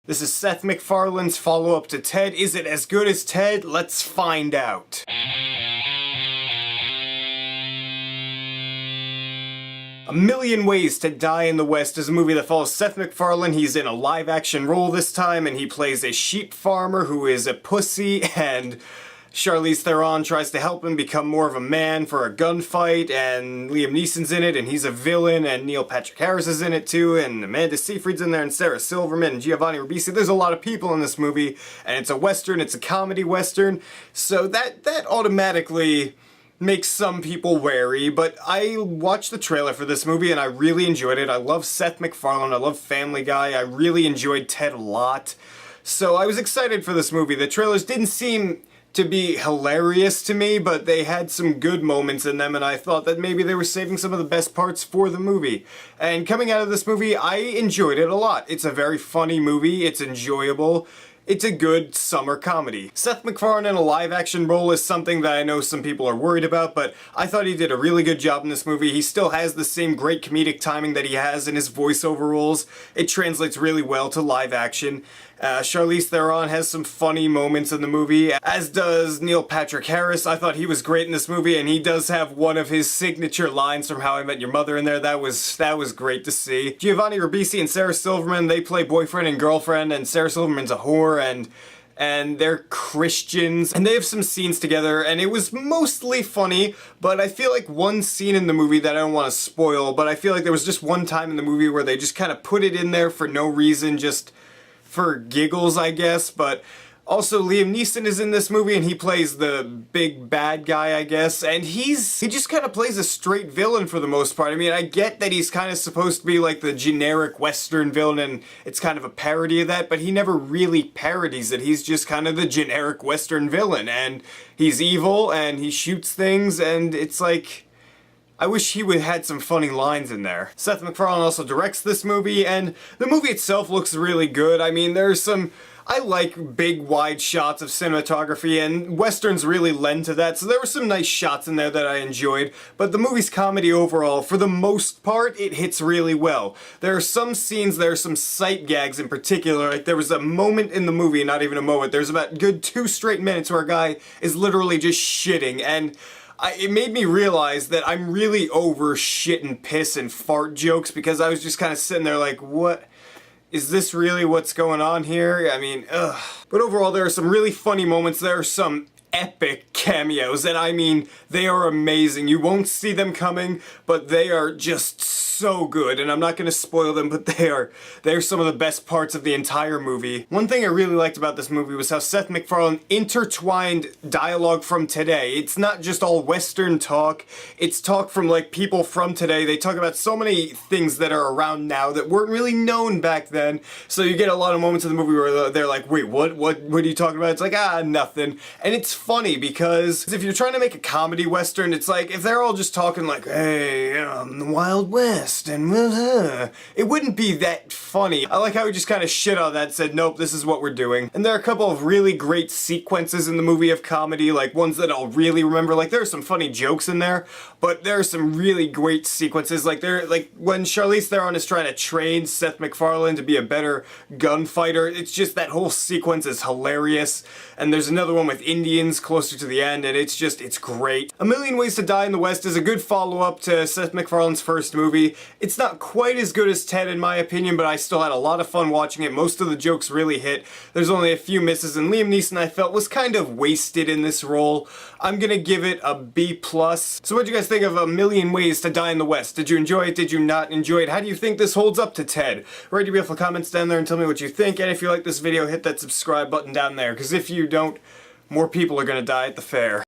This is Seth MacFarlane's follow-up to Ted. Is it as good as Ted? Let's find out. A Million Ways to Die in the West is a movie that follows Seth MacFarlane. He's in a live-action role this time, and he plays a sheep farmer who is a pussy, and Charlize Theron tries to help him become more of a man for a gunfight, and Liam Neeson's in it, and he's a villain, and Neil Patrick Harris is in it too, and Amanda Seyfried's in there, and Sarah Silverman, and Giovanni Ribisi. There's a lot of people in this movie, and it's a western, it's a comedy western, so that automatically makes some people wary, but I watched the trailer for this movie and I really enjoyed it. I love Seth MacFarlane, I love Family Guy, I really enjoyed Ted a lot, so I was excited for this movie. The trailers didn't seem to be hilarious to me, but they had some good moments in them, and I thought that maybe they were saving some of the best parts for the movie. And coming out of this movie, I enjoyed it a lot. It's a very funny movie, it's enjoyable. It's a good summer comedy. Seth MacFarlane in a live-action role is something that I know some people are worried about, but I thought he did a really good job in this movie. He still has the same great comedic timing that he has in his voiceover roles. It translates really well to live action. Charlize Theron has some funny moments in the movie, as does Neil Patrick Harris. I thought he was great in this movie, and he does have one of his signature lines from How I Met Your Mother in there. That was great to see. Giovanni Ribisi and Sarah Silverman, they play boyfriend and girlfriend, and Sarah Silverman's a whore, and they're Christians, and they have some scenes together, and it was mostly funny, but I feel like one scene in the movie that I don't want to spoil, but I feel like there was just one time in the movie where they just kind of put it in there for no reason, just for giggles, I guess. But also Liam Neeson is in this movie, and he plays the big bad guy, I guess, and he just kind of plays a straight villain for the most part. I mean, I get that he's kind of supposed to be like the generic Western villain, and it's kind of a parody of that, but he never really parodies it. He's just kind of the generic Western villain, and he's evil, and he shoots things, and it's like, I wish he would have had some funny lines in there. Seth MacFarlane also directs this movie, and the movie itself looks really good. I mean, I like big, wide shots of cinematography, and westerns really lend to that, so there were some nice shots in there that I enjoyed, but the movie's comedy overall, for the most part, it hits really well. There are some scenes, there are some sight gags in particular, like there was a moment in the movie, not even a moment, there's about a good 2 straight minutes where a guy is literally just shitting, and it made me realize that I'm really over shit and piss and fart jokes, because I was just kind of sitting there like, what? Is this really what's going on here? I mean, ugh. But overall, there are some really funny moments. There are some epic cameos, and I mean, they are amazing. You won't see them coming, but they are just so good, and I'm not going to spoil them, but they're some of the best parts of the entire movie. One thing I really liked about this movie was how Seth MacFarlane intertwined dialogue from today. It's not just all Western talk, it's talk from like people from today. They talk about so many things that are around now that weren't really known back then, so you get a lot of moments in the movie where they're like, wait, what are you talking about? It's like, nothing. And it's funny because if you're trying to make a comedy Western, it's like, if they're all just talking like, hey, the Wild West, and it wouldn't be that funny. I like how he just kind of shit on that and said, nope, this is what we're doing. And there are a couple of really great sequences in the movie of comedy, like ones that I'll really remember. Like there are some funny jokes in there, but there are some really great sequences. Like when Charlize Theron is trying to train Seth MacFarlane to be a better gunfighter, it's just that whole sequence is hilarious. And there's another one with Indians closer to the end, and it's great. A Million Ways to Die in the West is a good follow-up to Seth MacFarlane's first movie. It's not quite as good as Ted in my opinion, but I still had a lot of fun watching it. Most of the jokes really hit. There's only a few misses, and Liam Neeson I felt was kind of wasted in this role. I'm gonna give it a B+. So what'd you guys think of A Million Ways to Die in the West? Did you enjoy it? Did you not enjoy it? How do you think this holds up to Ted? Write your beautiful comments down there and tell me what you think, and if you like this video, hit that subscribe button down there, because if you don't, more people are gonna die at the fair.